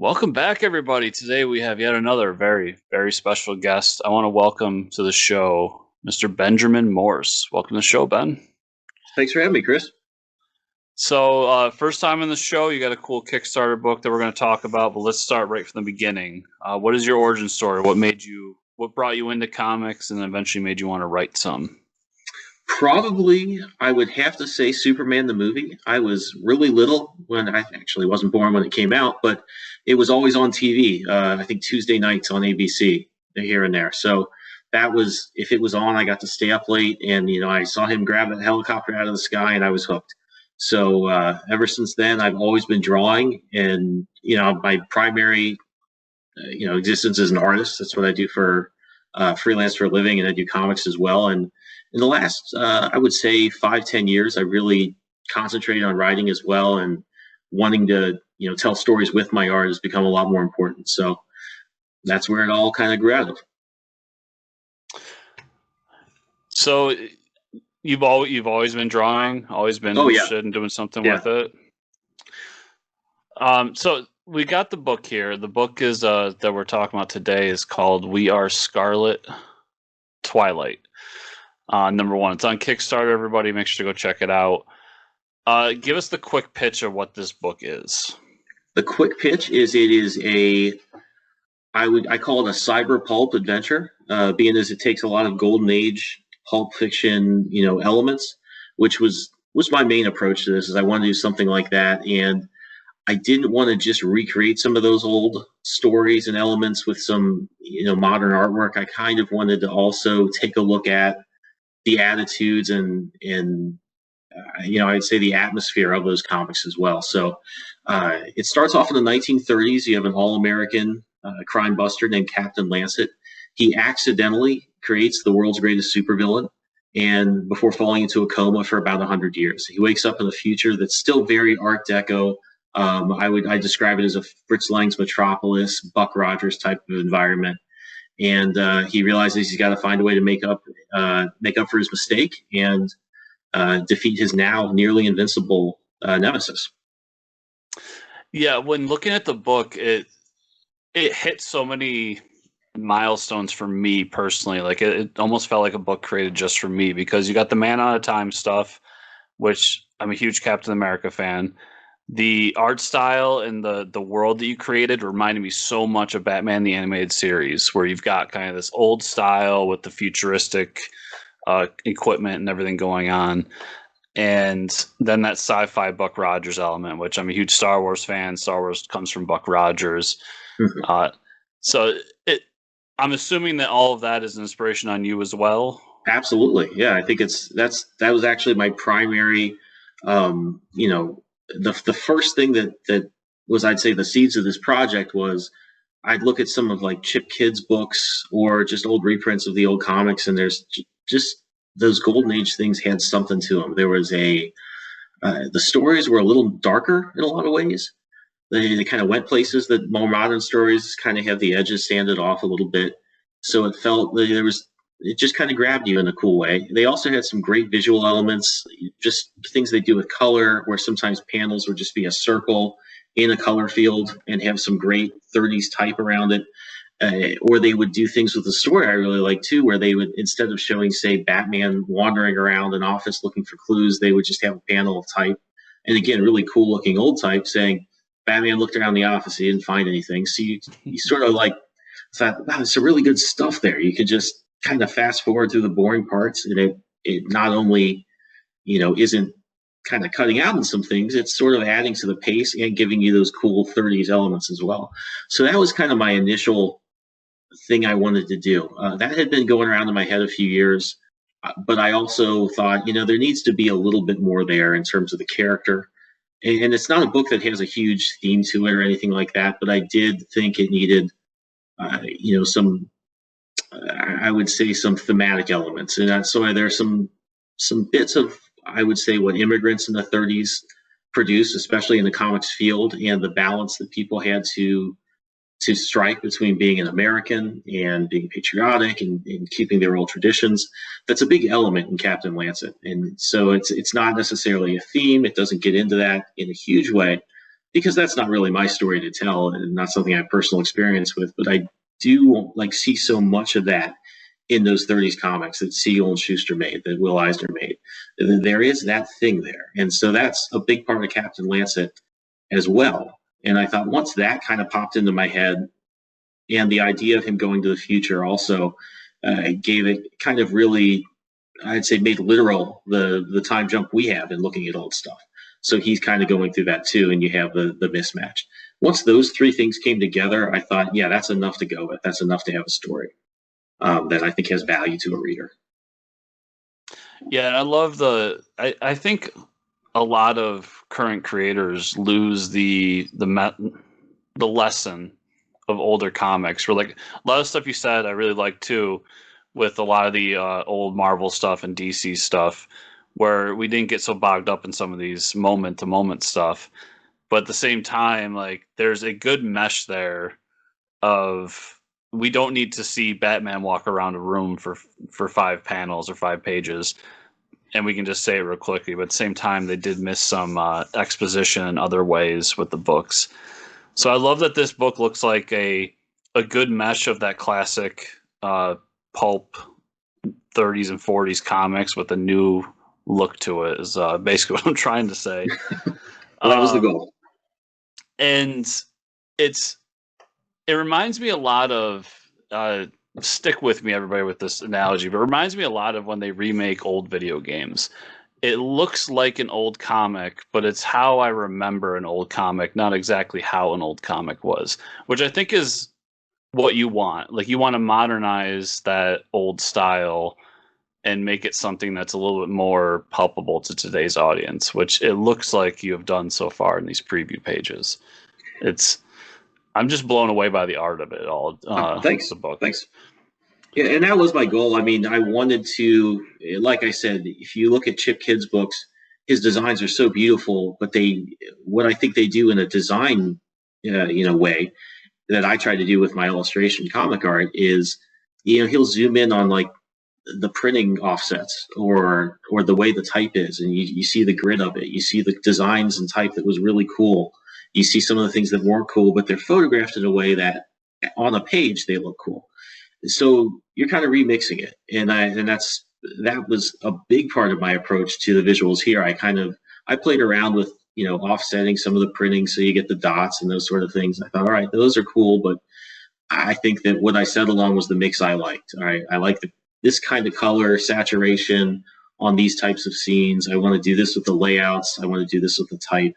Welcome back, everybody. Today we have yet another very, very special guest. I want to welcome to the show Mr. Benjamin Morse. Welcome to the show, Ben. Thanks for having me, Chris. So, first time in the show, you got a cool Kickstarter book that we're going to talk about, but let's start right from the beginning. What is your origin story? What brought you into comics and eventually made you want to write some? Probably, I would have to say Superman the movie. I was really little when I actually wasn't born when it came out, but it was always on TV. I think Tuesday nights on ABC here and there. So that was, if it was on, I got to stay up late, and I saw him grab a helicopter out of the sky, and I was hooked. So ever since then, I've always been drawing, and my primary existence as an artist. That's what I do for freelance for a living, and I do comics as well. And in the last, I would say 5-10 years, I really concentrated on writing as well, and wanting to, tell stories with my art has become a lot more important. So that's where it all kind of grew out of. So you've always been drawing, always been interested in doing something with it. So we got the book here. The book is that we're talking about today is called "We Are Scarlet Twilight." Number one, it's on Kickstarter. Everybody, make sure to go check it out. Give us the quick pitch of what this book is. The quick pitch is I call it a cyber pulp adventure, being as it takes a lot of golden age pulp fiction, elements, which was my main approach to this. Is I wanted to do something like that, and I didn't want to just recreate some of those old stories and elements with some, modern artwork. I kind of wanted to also take a look at the attitudes and I'd say the atmosphere of those comics as well. So it starts off in the 1930s. You have an all-American crime buster named Captain Lancet. He accidentally creates the world's greatest supervillain, and before falling into a coma for about 100 years. He wakes up in a future that's still very Art Deco. I describe it as a Fritz Lang's Metropolis, Buck Rogers type of environment. And he realizes he's got to find a way to make up for his mistake and defeat his now nearly invincible nemesis. Yeah, when looking at the book, it hit so many milestones for me personally. Like it almost felt like a book created just for me, because you got the Man Out of Time stuff, which I'm a huge Captain America fan. The art style and the world that you created reminded me so much of Batman the Animated Series, where you've got kind of this old style with the futuristic equipment and everything going on. And then that sci-fi Buck Rogers element, which I'm a huge Star Wars fan. Star Wars comes from Buck Rogers. Mm-hmm. I'm assuming that all of that is an inspiration on you as well. Absolutely. Yeah, I think that was actually my primary, the first thing that was, I'd say, the seeds of this project was I'd look at some of like Chip Kidd's books or just old reprints of the old comics, and there's just those golden age things had something to them. There was the stories were a little darker in a lot of ways. They kind of went places that more modern stories kind of have the edges sanded off a little bit. So it felt it just kind of grabbed you in a cool way. They also had some great visual elements, just things they do with color, where sometimes panels would just be a circle in a color field and have some great 30s type around it. Or they would do things with the story I really like too, where they would, instead of showing, say, Batman wandering around an office looking for clues, they would just have a panel of type. And again, really cool looking old type saying, Batman looked around the office, he didn't find anything. So you sort of like thought, wow, there's some really good stuff there. You could just kind of fast forward through the boring parts, and it not only, isn't kind of cutting out on some things, it's sort of adding to the pace and giving you those cool 30s elements as well. So that was kind of my initial thing I wanted to do. That had been going around in my head a few years, but I also thought, there needs to be a little bit more there in terms of the character. And it's not a book that has a huge theme to it or anything like that, but I did think it needed, some, I would say, some thematic elements. And that's why there's some bits of, I would say, what immigrants in the 30s produced, especially in the comics field, and the balance that people had to strike between being an American and being patriotic and keeping their old traditions. That's a big element in Captain Lancet. And so it's not necessarily a theme. It doesn't get into that in a huge way. because that's not really my story to tell and not something I have personal experience with. But I do like see so much of that in those 30s comics that Siegel and Schuster made, that Will Eisner made. There is that thing there. And so that's a big part of Captain Lancet as well. And I thought once that kind of popped into my head, and the idea of him going to the future also gave it kind of really, I'd say, made literal the time jump we have in looking at old stuff. So he's kind of going through that too, and you have the mismatch. Once those three things came together, I thought, yeah, that's enough to go with. That's enough to have a story that I think has value to a reader. Yeah, I love I think a lot of current creators lose the lesson of older comics. Where like a lot of stuff you said, I really like too, with a lot of the old Marvel stuff and DC stuff, where we didn't get so bogged up in some of these moment to moment stuff. But at the same time, like there's a good mesh there of we don't need to see Batman walk around a room for 5 panels or 5 pages, and we can just say it real quickly. But at the same time, they did miss some exposition in other ways with the books. So I love that this book looks like a good mesh of that classic pulp 30s and 40s comics with a new look to it is basically what I'm trying to say. Well, that was the goal. And it reminds me a lot of stick with me, everybody, with this analogy, but it reminds me a lot of when they remake old video games. It looks like an old comic, but it's how I remember an old comic, not exactly how an old comic was, which I think is what you want. Like you want to modernize that old style and make it something that's a little bit more palpable to today's audience, which it looks like you have done so far in these preview pages. I'm just blown away by the art of it all. Thanks. The book. Thanks. Yeah, and that was my goal. I mean, I wanted to, like I said, if you look at Chip Kidd's books, his designs are so beautiful, but what I think they do in a design, way that I try to do with my illustration comic art is, he'll zoom in on like the printing offsets or the way the type is, and you see the grit of it. You see the designs and type that was really cool. You see some of the things that weren't cool, but they're photographed in a way that on a page they look cool. So you're kind of remixing it, and that was a big part of my approach to the visuals here. I played around with offsetting some of the printing so you get the dots and those sort of things. I thought, all right, those are cool, but I think that what I settled on was the mix I liked. All right, I like this kind of color saturation on these types of scenes. I want to do this with the layouts. I want to do this with the type,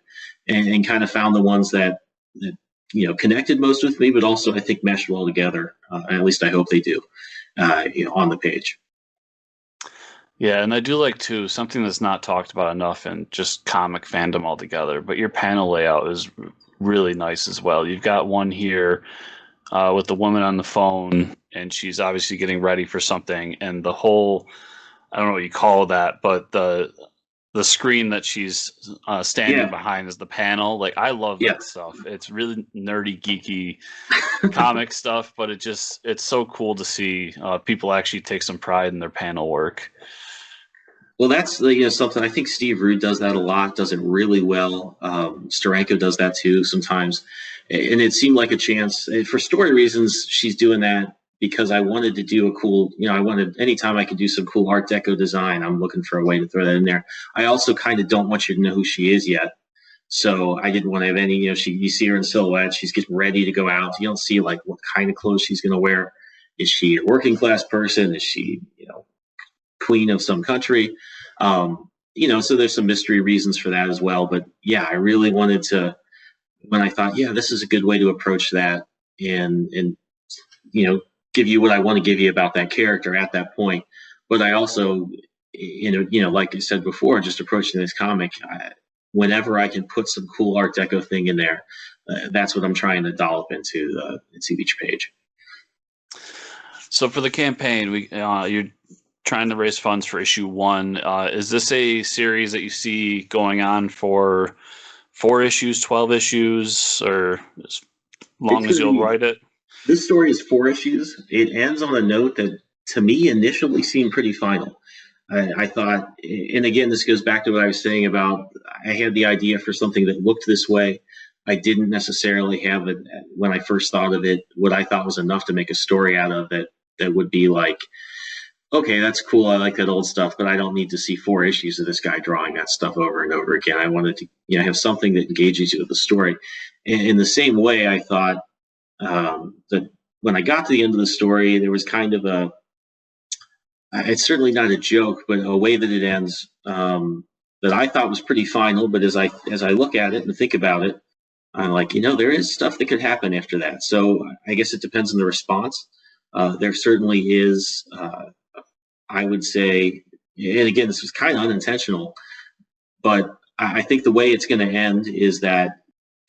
and kind of found the ones that connected most with me, but also I think meshed well together. At least I hope they do on the page. Yeah, and I do like too something that's not talked about enough in just comic fandom altogether. But your panel layout is really nice as well. You've got one here with the woman on the phone, and she's obviously getting ready for something, and the whole, I don't know what you call that, but the screen that she's standing behind is the panel. Like, I love that stuff. It's really nerdy, geeky comic stuff, but it's so cool to see people actually take some pride in their panel work. Well, that's something. I think Steve Rude does that a lot, does it really well. Steranko does that too sometimes. And it seemed like a chance. For story reasons, she's doing that because I wanted to do a cool, anytime I could do some cool Art Deco design, I'm looking for a way to throw that in there. I also kind of don't want you to know who she is yet. So I didn't want to have any, you see her in silhouette, she's getting ready to go out. You don't see like what kind of clothes she's going to wear. Is she a working class person? Is she, queen of some country? So there's some mystery reasons for that as well. But yeah, I really wanted to, when I thought, this is a good way to approach that and give you what I want to give you about that character at that point. But I also, like I said before, just approaching this comic, whenever I can put some cool Art Deco thing in there, that's what I'm trying to dollop into each page. So for the campaign, you're trying to raise funds for issue 1. Is this a series that you see going on for 4 issues, 12 issues, or as long as you'll write it? This story is 4 issues. It ends on a note that, to me, initially seemed pretty final. I thought, and again, this goes back to what I was saying about I had the idea for something that looked this way. I didn't necessarily have it when I first thought of it. What I thought was enough to make a story out of it that would be like, okay, that's cool. I like that old stuff, but I don't need to see 4 issues of this guy drawing that stuff over and over again. I wanted to, have something that engages you with the story. And in the same way, I thought that when I got to the end of the story, there was kind of it's certainly not a joke, but a way that it ends that I thought was pretty final. But as I look at it and think about it, I'm like, there is stuff that could happen after that. So I guess it depends on the response. There certainly is. I would say, and again, this was kind of unintentional, but I think the way it's going to end is that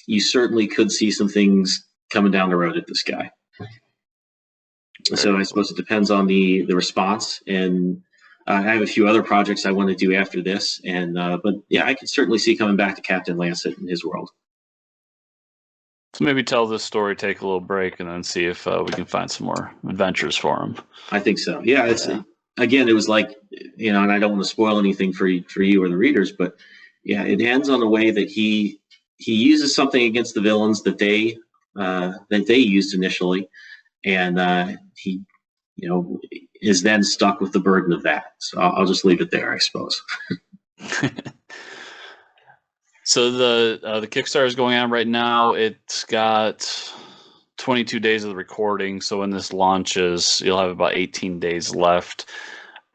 you certainly could see some things coming down the road at this guy. So I suppose it depends on the response, and I have a few other projects I want to do after this, and but yeah, I can certainly see coming back to Captain Lancet in his world. So maybe tell this story, take a little break, and then see if we can find some more adventures for him. I think so. Yeah, again, it was like, and I don't want to spoil anything for you or the readers, but yeah, it ends on a way that he uses something against the villains that they used initially, and he is then stuck with the burden of that. So I'll just leave it there, I suppose. So the Kickstarter is going on right now. It's got 22 days of the recording. So when this launches, you'll have about 18 days left.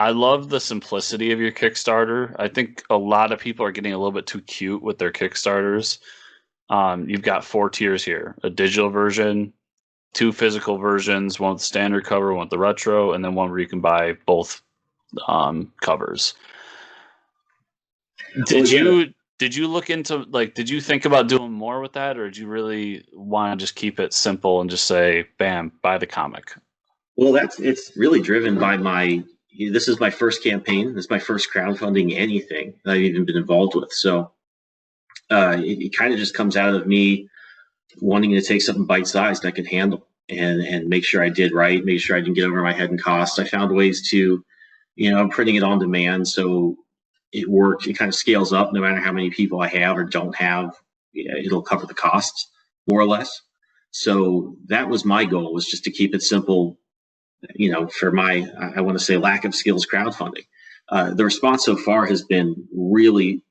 I love the simplicity of your Kickstarter. I think a lot of people are getting a little bit too cute with their Kickstarters. You've got 4 tiers here: a digital version, 2 physical versions, one with the standard cover, one with the retro, and then one where you can buy both covers. Did you look into, did you think about doing more with that, or did you really want to just keep it simple and just say, bam, buy the comic? Well, it's really driven by this is my first campaign. This is my first crowdfunding anything that I've even been involved with. So it kind of just comes out of me wanting to take something bite-sized I could handle and make sure I did right, make sure I didn't get over my head in costs. I found ways to, I'm printing it on demand, so it works. It kind of scales up no matter how many people I have or don't have. It'll cover the costs more or less. So that was my goal, was just to keep it simple, for my, I want to say, lack of skills crowdfunding. The response so far has been really,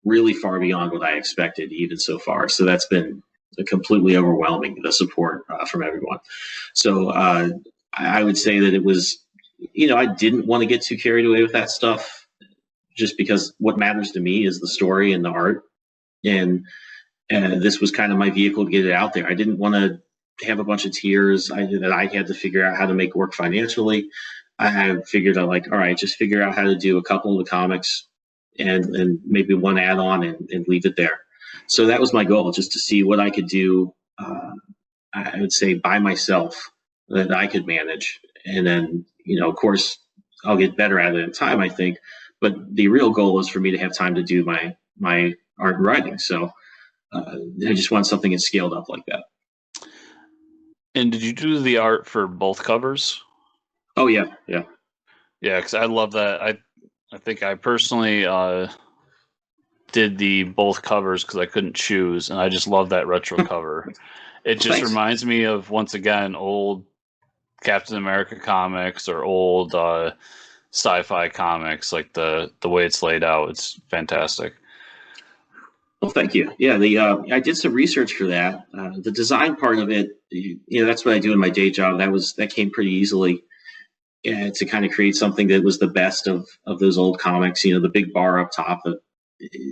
really far beyond what I expected, even so far. So that's been completely overwhelming, the support from everyone. So I would say that it was, I didn't want to get too carried away with that stuff, just because what matters to me is the story and the art. And this was kind of my vehicle to get it out there. I didn't want to have a bunch of tiers that I had to figure out how to make work financially. I figured out, all right, just figure out how to do a couple of the comics and maybe one add-on and leave it there. So that was my goal, just to see what I could do, I would say, by myself, that I could manage. And then, of course, I'll get better at it in time, I think. But the real goal is for me to have time to do my art and writing. So I just want something that's scaled up like that. And did you do the art for both covers? Oh, yeah. Because I love that. I think I personally did the both covers because I couldn't choose, and I just love that retro cover. It just reminds me of, once again, old Captain America comics or old sci-fi comics. Like the way it's laid out, it's fantastic. Well, thank you. Yeah, I did some research for that. The design part of it, that's what I do in my day job. That came pretty easily to kind of create something that was the best of those old comics. The big bar up top,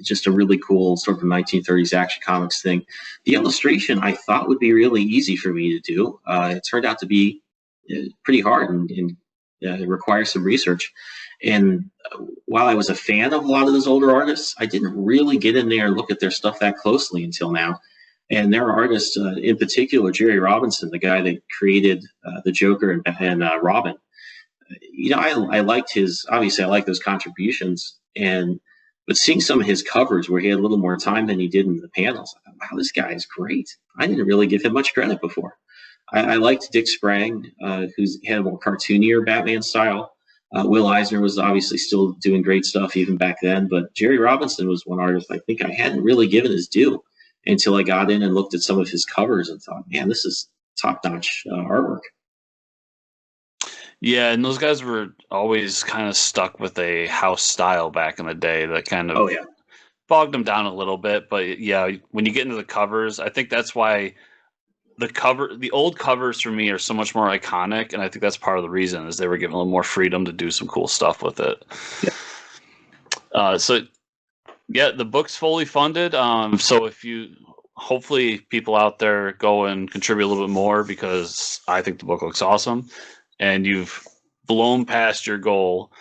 just a really cool sort of 1930s Action Comics thing. The illustration I thought would be really easy for me to do. It turned out to be pretty hard and it requires some research. And while I was a fan of a lot of those older artists, I didn't really get in there and look at their stuff that closely until now. And there are artists, in particular, Jerry Robinson, the guy that created the Joker and Robin. I liked obviously I like those contributions, but seeing some of his covers where he had a little more time than he did in the panels, I thought, wow, this guy is great. I didn't really give him much credit before. I liked Dick Sprang, who's had a more cartoonier Batman style. Will Eisner was obviously still doing great stuff even back then, but Jerry Robinson was one artist I think I hadn't really given his due. until I got in and looked at some of his covers and thought, man, this is top-notch artwork. Yeah, and those guys were always kind of stuck with a house style back in the day that kind of bogged them down a little bit. But yeah, when you get into the covers, I think that's why the old covers for me are so much more iconic, and I think that's part of the reason is they were given a little more freedom to do some cool stuff with it. So yeah, the book's fully funded. So if you hopefully people out there go and contribute a little bit more, because I think the book looks awesome and you've blown past your goal.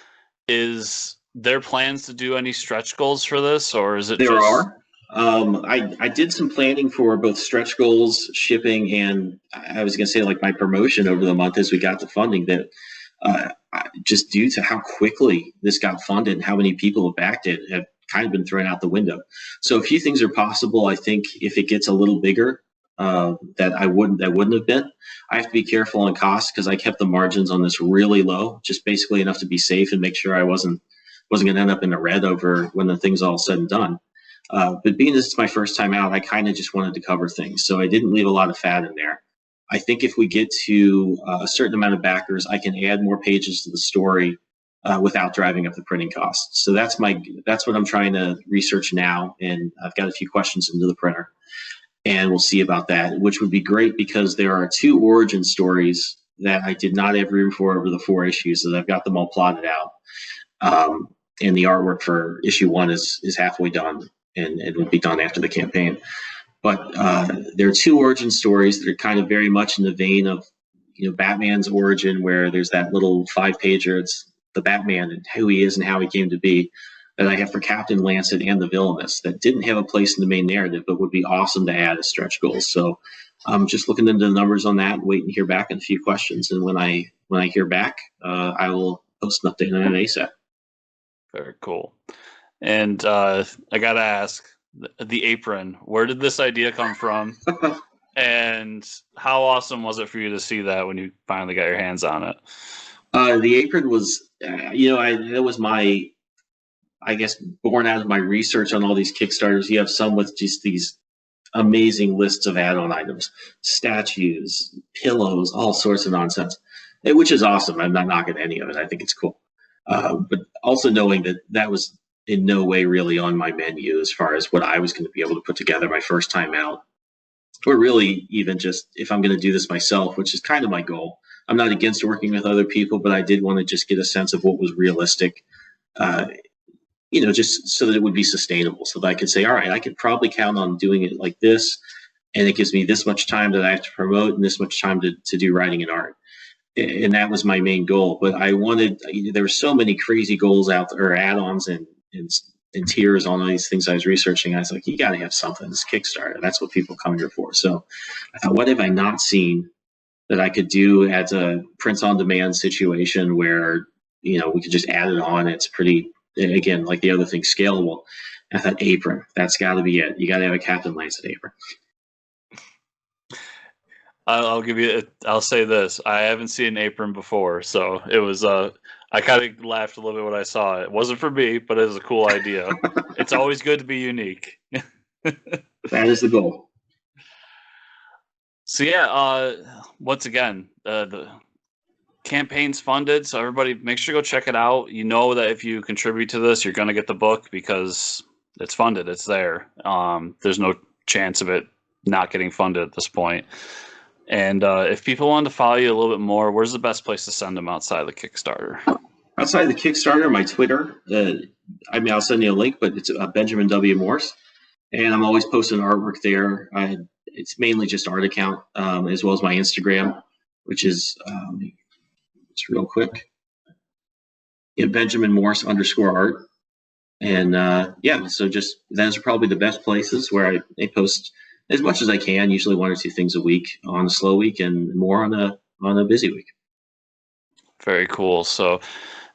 Is there plans to do any stretch goals for this, or is it there are? I did some planning for both stretch goals, shipping, and I was going to say like my promotion over the month as we got the funding, that just due to how quickly this got funded and how many people have backed it, have kind of been thrown out the window. So a few things are possible. I think if it gets a little bigger, that wouldn't have been. I have to be careful on costs because I kept the margins on this really low, just basically enough to be safe and make sure I wasn't going to end up in the red over when the thing's all said and done. But being this is my first time out, I kind of just wanted to cover things, so I didn't leave a lot of fat in there. I think if we get to a certain amount of backers, I can add more pages to the story without driving up the printing costs. So that's what I'm trying to research now, and I've got a few questions into the printer, and we'll see about that, which would be great because there are 2 origin stories that I did not have room for over the 4 issues, so I've got them all plotted out. And the artwork for issue 1 is halfway done, and it will be done after the campaign. But there are 2 origin stories that are kind of very much in the vein of, Batman's origin, where there's that little 5-pager. It's the Batman and who he is and how he came to be, that I have for Captain Lancet and the Villainous, that didn't have a place in the main narrative, but would be awesome to add as stretch goals. So I'm just looking into the numbers on that, waiting to hear back on a few questions. And when I hear back, I will post an update on it ASAP. Very cool. And I gotta ask, the apron, where did this idea come from? And how awesome was it for you to see that when you finally got your hands on it? The apron was, it was my, I guess, born out of my research on all these Kickstarters. You have some with just these amazing lists of add-on items, statues, pillows, all sorts of nonsense, which is awesome. I'm not knocking any of it. I think it's cool. But also knowing that was in no way really on my menu as far as what I was going to be able to put together my first time out. Or really even just if I'm going to do this myself, which is kind of my goal. I'm not against working with other people, but I did want to just get a sense of what was realistic, just so that it would be sustainable, so that I could say, all right, I could probably count on doing it like this, and it gives me this much time that I have to promote and this much time to do writing and art. And that was my main goal. But there were so many crazy goals out there, or add-ons and tiers on all these things I was researching. I was like, you got to have something. This Kickstarter, that's what people come here for. So I thought, what have I not seen that I could do as a print-on-demand situation where, we could just add it on. It's pretty, again, like the other thing, scalable. And I thought, apron, that's got to be it. You got to have a Captain Lancet apron. I'll say this. I haven't seen an apron before, so it was, I kind of laughed a little bit when I saw it. It wasn't for me, but it was a cool idea. It's always good to be unique. That is the goal. So yeah, once again, the campaign's funded, so everybody make sure to go check it out. You know that if you contribute to this, you're going to get the book because it's funded. It's there. There's no chance of it not getting funded at this point. And if people want to follow you a little bit more, where's the best place to send them outside of the Kickstarter? Outside the Kickstarter, my Twitter. I'll send you a link, but it's Benjamin W. Morse. And I'm always posting artwork there. It's mainly just art account, as well as my Instagram, which is, just real quick, Benjamin Morse _art. And so just those are probably the best places where I post as much as I can, usually 1 or 2 things a week on a slow week and more on a busy week. Very cool. So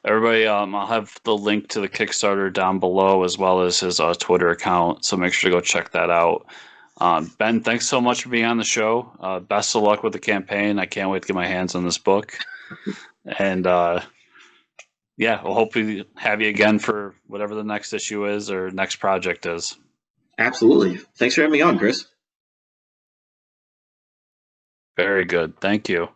everybody, I'll have the link to the Kickstarter down below as well as his Twitter account. So make sure to go check that out. Ben, thanks so much for being on the show. Best of luck with the campaign. I can't wait to get my hands on this book. And we'll hopefully have you again for whatever the next issue is or next project is. Absolutely. Thanks for having me on, Chris. Very good. Thank you.